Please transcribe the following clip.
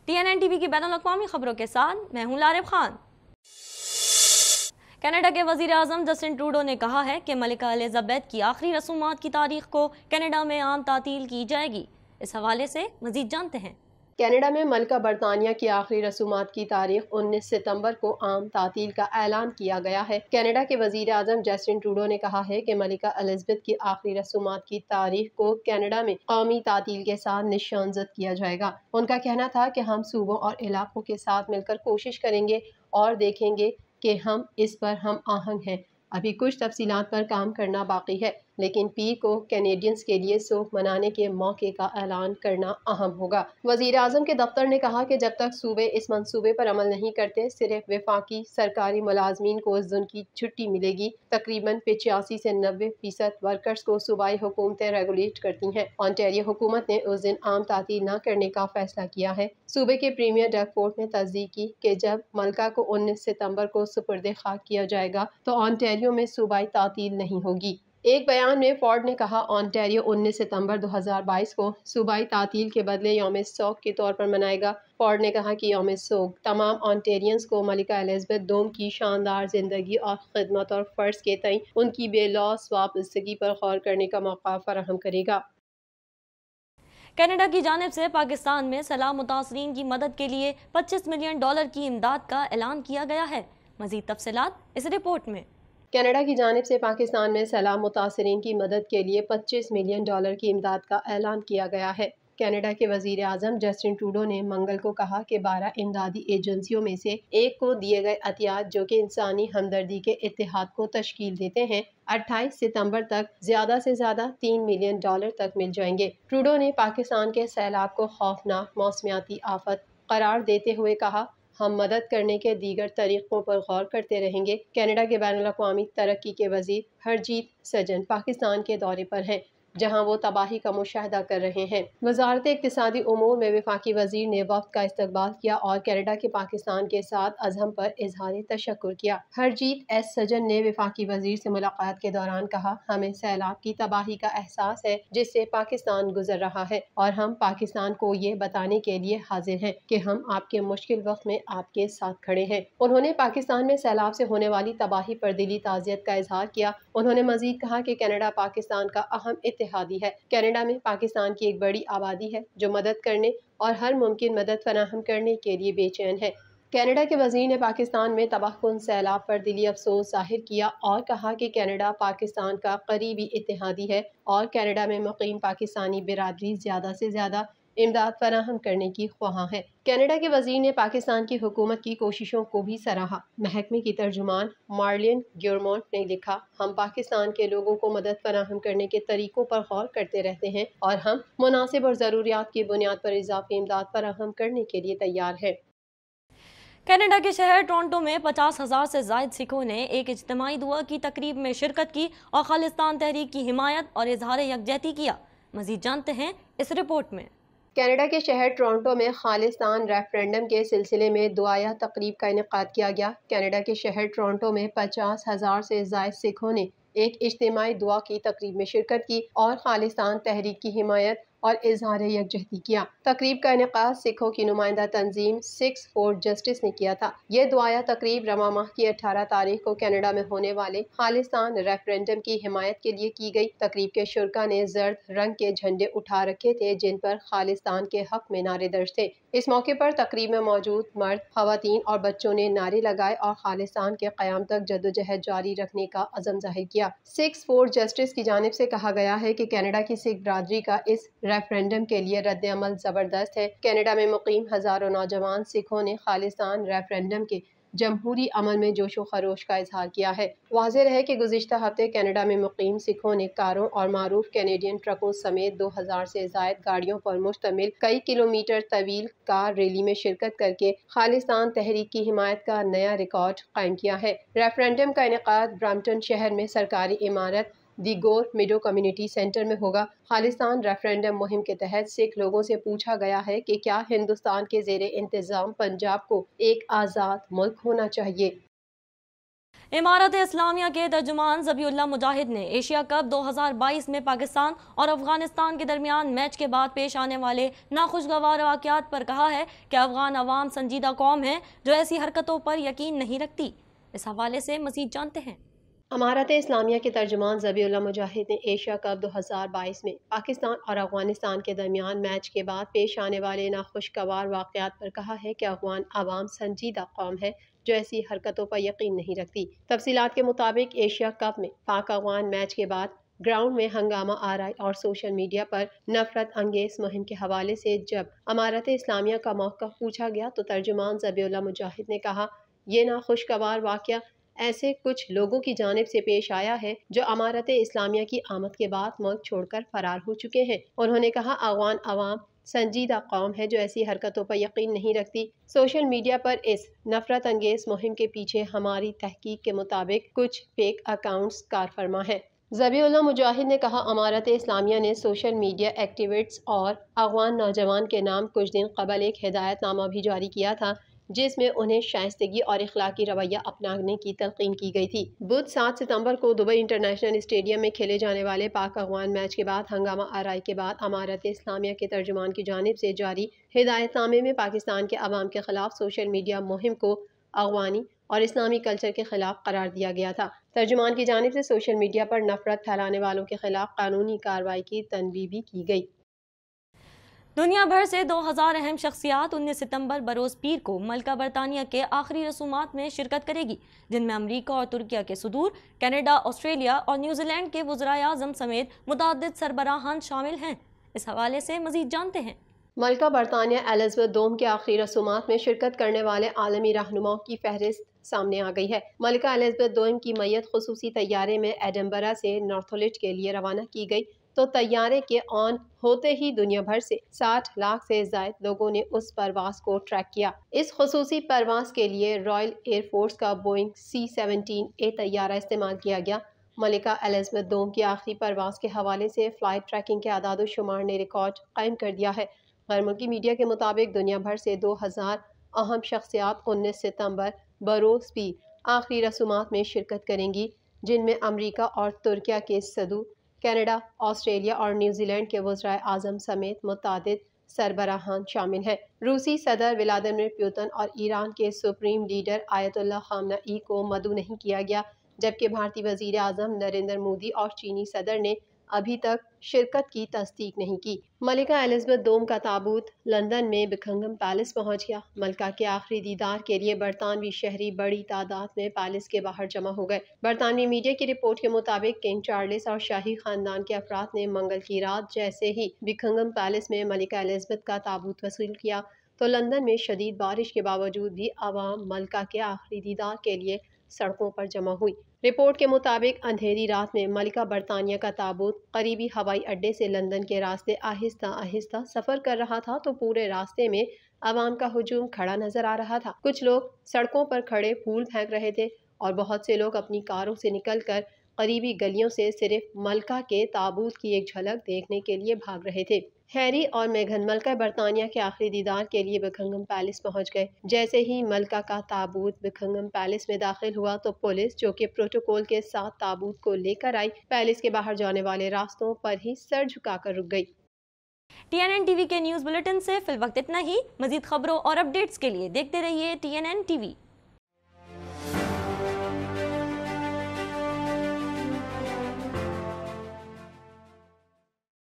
TNN-TV की बैनुल-अक़वामी खबरों के साथ मैं हूं लारिब खान। कनाडा के वज़ीर आज़म जस्टिन ट्रूडो ने कहा है कि मलिका एलिज़ाबेथ की आखिरी रसूमात की तारीख को कनाडा में आम तातील की जाएगी। इस हवाले से मज़ीद जानते हैं। कनाडा में मलिका बरतानिया की आखिरी रसूमात की तारीख 19 सितंबर को आम तातील का ऐलान किया गया है। कनाडा के वज़ीर आज़म जस्टिन ट्रूडो ने कहा है कि मलिका एलिज़ाबेथ की आखिरी रसूमात की तारीख को कनाडा में कौमी तातील के साथ निशानजद किया जाएगा। उनका कहना था कि हम सूबों और इलाकों के साथ मिलकर कोशिश करेंगे और देखेंगे कि हम इस पर हम आहंग हैं। अभी कुछ तफसीलात पर काम करना बाकी है, लेकिन पीर को कैनेडियंस के लिए सोग मनाने के मौके का ऐलान करना अहम होगा। वज़ीर आज़म के दफ्तर ने कहा कि जब तक सूबे इस मंसूबे पर अमल नहीं करते, सिर्फ वफाकी सरकारी मुलाजमीन को उस दिन की छुट्टी मिलेगी। तकरीबन 85 से 90% वर्कर्स को सूबाई हुकूमतें रेगुलेट करती हैं। ऑन्टेरियो हुकूमत ने उस दिन आम तातील न करने का फैसला किया है। सूबे के प्रीमियर डग फोर्ड ने तस्दीक की कि जब मलिका को 19 सितंबर को सुपुर्द खाक किया जाएगा तो ऑन्टेरियो में सूबाई तातील नहीं होगी। एक बयान में फोर्ड ने कहा, ऑन्टेरियो 19 सितंबर 2022 को सूबाई तातील के बदले यौम सोग के तौर पर मनाएगा। फोर्ड ने कहा कि यौम सोग तमाम ऑन्टेरियंस को मलिका एलिज़ाबेथ दोम की शानदार जिंदगी और खिदमत और फ़र्ज के तई उनकी बेलौस वापसगी पर गौर करने का मौका फराहम करेगा। कनाडा की जानिब से पाकिस्तान में सैलाब मुतासरीन की मदद के लिए $25 मिलियन की इमदाद का ऐलान किया गया है। मज़ीद तफसीलात इस रिपोर्ट में। कनाडा की जानिब से पाकिस्तान में सैलाब मुतासरीन की मदद के लिए $25 मिलियन की इमदाद का ऐलान किया गया है। कनाडा के वज़ीर आज़म जस्टिन ट्रूडो ने मंगल को कहा कि 12 इमदादी एजेंसियों में से एक को दिए गए अतियात, जो कि इंसानी हमदर्दी के इत्तेहाद को तश्कील देते हैं, 28 सितंबर तक ज़्यादा से ज़्यादा $3 मिलियन तक मिल जाएंगे। ट्रूडो ने पाकिस्तान के सैलाब को खौफनाक मौसमियाती आफत करार देते हुए कहा, हम मदद करने के दीगर तरीक़ों पर गौर करते रहेंगे। कनाडा के बैनुल-अक़वामी तरक्की के वज़ीर हरजीत सजन पाकिस्तान के दौरे पर हैं, जहां वो तबाही का मुशाहिदा कर रहे हैं। वज़ारत इक़्तिसादी उमूर में वफाकी वज़ीर ने वफ़द का इस्तकबाल किया और कनाडा के पाकिस्तान के साथ अज़म पर इजहार तशक्कुर किया। हरजीत एस सजन ने वफाकी वज़ीर से मुलाकात के दौरान कहा, हमें सैलाब की तबाही का एहसास है जिससे पाकिस्तान गुजर रहा है और हम पाकिस्तान को ये बताने के लिए हाजिर हैं कि हम आपके मुश्किल वक्त में आपके साथ खड़े हैं। उन्होंने पाकिस्तान में सैलाब से होने वाली तबाही पर दिली ताज़ियत का इजहार किया। उन्होंने मज़ीद कहा कि कनाडा पाकिस्तान का अहम इत्तेहादी है। कनाडा में पाकिस्तान की एक बड़ी आबादी है जो मदद करने और हर मुमकिन मदद फराहम करने के लिए बेचैन है। कनाडा के वज़ीर ने पाकिस्तान में तबाहकुन सैलाब पर दिली अफसोस जाहिर किया और कहा कि कनाडा पाकिस्तान का करीबी इत्तेहादी है और कनाडा में मुकीम पाकिस्तानी बिरादरी ज़्यादा से ज़्यादा इमदाद फराहम करने की ख्वाहां है। कनाडा के वज़ीर ने पाकिस्तान की हुकूमत की कोशिशों को भी सराहा। महकमे की तर्जुमान मार्लिन ग्योरमोंट ने लिखा, हम पाकिस्तान के लोगों को मदद फराहम करने के तरीकों पर गौर करते रहते हैं और हम मुनासिब और ज़रूरियात की बुनियाद पर इजाफी इमदाद फराहम करने के लिए तैयार हैं। कनाडा के शहर टोरंटो में 50,000 से ज़ायद सिखों ने एक इज्तिमाई दुआ की तकरीब में शिरकत की और खालिस्तान तहरीक की हिमायत और इजहार यकजहती किया। मज़ीद जानते हैं इस रिपोर्ट में। कनाडा के शहर टोरंटो में खालिस्तान रेफरेंडम के सिलसिले में दुआया तकरीब का इनेकाद किया गया। कनाडा के शहर टोरंटो में 50,000 से ज़ायद सिखों ने एक इज्तिमाई दुआ की तकरीब में शिरकत की और खालिस्तान तहरीक की हिमायत और इजहार यकजहती किया। तकरीब का इनेकाद सिखों की नुमाइंदा तंजीम 6 फॉर जस्टिस ने किया था। ये दुआया तकरीब रवा माह की 18 तारीख को कनाडा में होने वाले खालिस्तान रेफरेंडम की हिमायत के लिए की गई। तकरीब के शुरका ने जर्द रंग के झंडे उठा रखे थे जिन पर खालिस्तान के हक में नारे दर्ज थे। इस मौके पर तकरीब में मौजूद मर्द, खवातीन और बच्चों ने नारे लगाए और खालिस्तान के क़याम तक जद्दोजहद जारी रखने का अज़म जाहिर किया। 6 फॉर जस्टिस की जानिब से कहा गया है कि कनाडा की सिख बरादरी का इस रेफरेंडम के लिए रद्द अमल जबरदस्त है। कनाडा में मुकीम हजारों नौजवान सिखों ने खालिस्तान रेफरेंडम के जमहूरी अमल में जोशो खरोश का इजहार किया है। वाज़ेह रहे कि गुज़िश्ता हफ्ते कनाडा में मुकीम सिखों ने कारों और मारूफ कैनेडियन ट्रकों समेत 2000 से ज़ायद गाड़ियों पर मुश्तमिल कई किलोमीटर तवील कार रैली में शिरकत करके खालिस्तान तहरीक की हिमायत का नया रिकॉर्ड कायम किया है। रेफरेंडम का इनेकाद ब्रैम्पटन शहर में सरकारी इमारत दी गोर मिडो कम्युनिटी सेंटर में होगा। खालिस्तान रेफरेंडम मुहिम के तहत सिख लोगों से पूछा गया है कि क्या हिंदुस्तान के ज़ेरे इंतज़ाम पंजाब को एक आज़ाद मुल्क होना चाहिए। امارت اسلامیہ کے ترجمان ذبیح اللہ مجاہد نے ایشیا کپ 2022 میں پاکستان اور افغانستان کے درمیان میچ کے بعد پیش آنے والے ناخوشگوار واقعات پر کہا ہے کہ افغان عوام سنجیدہ قوم ہے جو ایسی حرکتوں پر یقین نہیں رکھتی۔ اس حوالے سے مزید جانتے ہیں۔ امارت اسلامیہ کے ترجمان ذبیح اللہ مجاہد نے ایشیا کپ 2022 میں پاکستان اور افغانستان کے درمیان میچ کے بعد پیش آنے والے ناخوشگوار واقعات پر کہا ہے کہ افغان عوام سنجیدہ قوم ہے جو ایسی حرکتوں پر یقین نہیں رکھتی۔ تفصیلات کے مطابق ایشیا کپ میں پاک افغان میچ کے بعد گراؤنڈ میں ہنگامہ آرائی اور سوشل میڈیا پر نفرت انگیز مہم کے حوالے سے جب امارت اسلامیہ کا موقف پوچھا گیا تو ترجمان ذبیح اللہ مجاہد نے کہا، یہ ناخوشگوار واقعہ ایسے کچھ لوگوں کی جانب سے پیش آیا ہے جو امارت اسلامیہ کی آمد کے بعد ملک چھوڑ کر فرار ہو چکے ہیں۔ انہوں نے کہا، افغان عوام سنجیدہ قوم ہے جو ایسی حرکتوں پر یقین نہیں رکھتی۔ سوشل میڈیا پر اس نفرت انگیز مہم کے پیچھے ہماری تحقیق کے مطابق کچھ فیک اکاؤنٹس کار فرما ہیں۔ ذبیح اللہ مجاہد نے کہا، امارت اسلامیہ نے سوشل میڈیا ایکٹیوسٹس اور افغان نوجوان کے نام کچھ دن قبل ایک ہدایت نامہ بھی جاری کیا تھا جس میں انہیں شائستگی اور اخلاقی رویہ اپنانے کی تلقین کی گئی تھی۔ بدھ 7 ستمبر کو دبئی انٹرنیشنل اسٹیڈیم میں کھیلے جانے والے پاک افغان میچ کے بعد ہنگامہ آرائی کے بعد امارت اسلامیہ کے ترجمان کی جانب سے جاری ہدایت نامے میں پاکستان کے عوام کے خلاف سوشل میڈیا مہم کو افغانی اور اسلامی کلچر کے خلاف قرار دیا گیا تھا۔ ترجمان کی جانب سے سوشل میڈیا پر نفرت پھیلانے والوں کے خلاف قانونی کارروائی کی تنبیہ بھی کی گئی۔ دنیا بھر سے 2000 اہم شخصیات 19 ستمبر بروز پیر کو ملکہ برطانیہ کے آخری رسومات میں شرکت کرے گی، جن میں امریکہ اور ترکیہ کے صدور، کینیڈا، آسٹریلیا اور نیوزی لینڈ کے وزرائے اعظم سمیت متعدد سربراہان شامل ہیں۔ اس حوالے سے مزید جانتے ہیں۔ ملکہ برطانیہ ایلزبتھ دوم کے آخری رسومات میں شرکت کرنے والے عالمی رہنماؤں کی فہرست سامنے آ گئی ہے۔ ملکہ ایلزبتھ دوم کی میت خصوصی طیارے میں ایڈنبرا سے نارتھولٹ کے لیے روانہ کی گئی تو طیارے کے آن ہوتے ہی دنیا بھر سے 60 لاکھ سے زائد لوگوں نے اس پرواز کو ٹریک کیا۔ اس خصوصی پرواز کے لیے رائل ایئر فورس کا بوئنگ C-17A طیارہ استعمال کیا گیا۔ ملکہ ایلزبتھ دوم کی آخری پرواز کے حوالے سے فلائٹ ٹریکنگ کے اعداد و شمار نے ریکارڈ قائم کر دیا ہے۔ غیر ملکی میڈیا کے مطابق دنیا بھر سے 2000 اہم شخصیات 19 ستمبر بروز پیر آخری رسومات میں شرکت کریں گی، جن میں امریکہ اور ترکیہ کے صدور، کینیڈا، آسٹریلیا اور نیوزی لینڈ کے وزرائے اعظم سمیت متعدد سربراہان شامل ہیں۔ روسی صدر ولادیمیر پوتن اور ایران کے سپریم لیڈر آیت اللہ خامنئی کو مدعو نہیں کیا گیا، جبکہ بھارتی وزیر اعظم نریندر مودی اور چینی صدر نے ابھی تک شرکت کی تصدیق نہیں کی۔ ملکہ ایلزبتھ دوم کا تابوت لندن میں بکنگم پیلس پہنچ گیا۔ ملکہ کے آخری دیدار کے لیے برطانوی شہری بڑی تعداد میں پیلس کے باہر جمع ہو گئے۔ برطانوی میڈیا کی رپورٹ کے مطابق کنگ چارلس اور شاہی خاندان کے افراد نے منگل کی رات جیسے ہی بکنگم پیلس میں ملکہ ایلزبتھ کا تابوت وصول کیا تو لندن میں شدید بارش کے باوجود بھی عوام ملکہ کے آخری دیدار کے لیے سڑکوں پر جمع ہوئی۔ رپورٹ کے مطابق اندھیری رات میں ملکہ برطانیہ کا تابوت قریبی ہوائی اڈے سے لندن کے راستے آہستہ آہستہ سفر کر رہا تھا تو پورے راستے میں عوام کا ہجوم کھڑا نظر آ رہا تھا۔ کچھ لوگ سڑکوں پر کھڑے پھول پھینک رہے تھے اور بہت سے لوگ اپنی کاروں سے نکل کر قریبی گلیوں سے صرف ملکہ کے تابوت کی ایک جھلک دیکھنے کے لیے بھاگ رہے تھے۔ ہیری اور میگھن ملکہ برطانیہ کے آخری دیدار کے لیے بکنگم پیلس پہنچ گئے۔ جیسے ہی ملکہ کا تابوت بکنگم پیلس میں داخل ہوا تو پولیس، جو کہ پروٹوکول کے ساتھ تابوت کو لے کر آئی، پیلس کے باہر جانے والے راستوں پر ہی سر جھکا کر رک گئی۔ TNN TV کے نیوز بلیٹن سے فی الوقت اتنا ہی۔ مزید خبروں اور اپڈیٹس کے لیے دیکھتے رہیے TNN TV۔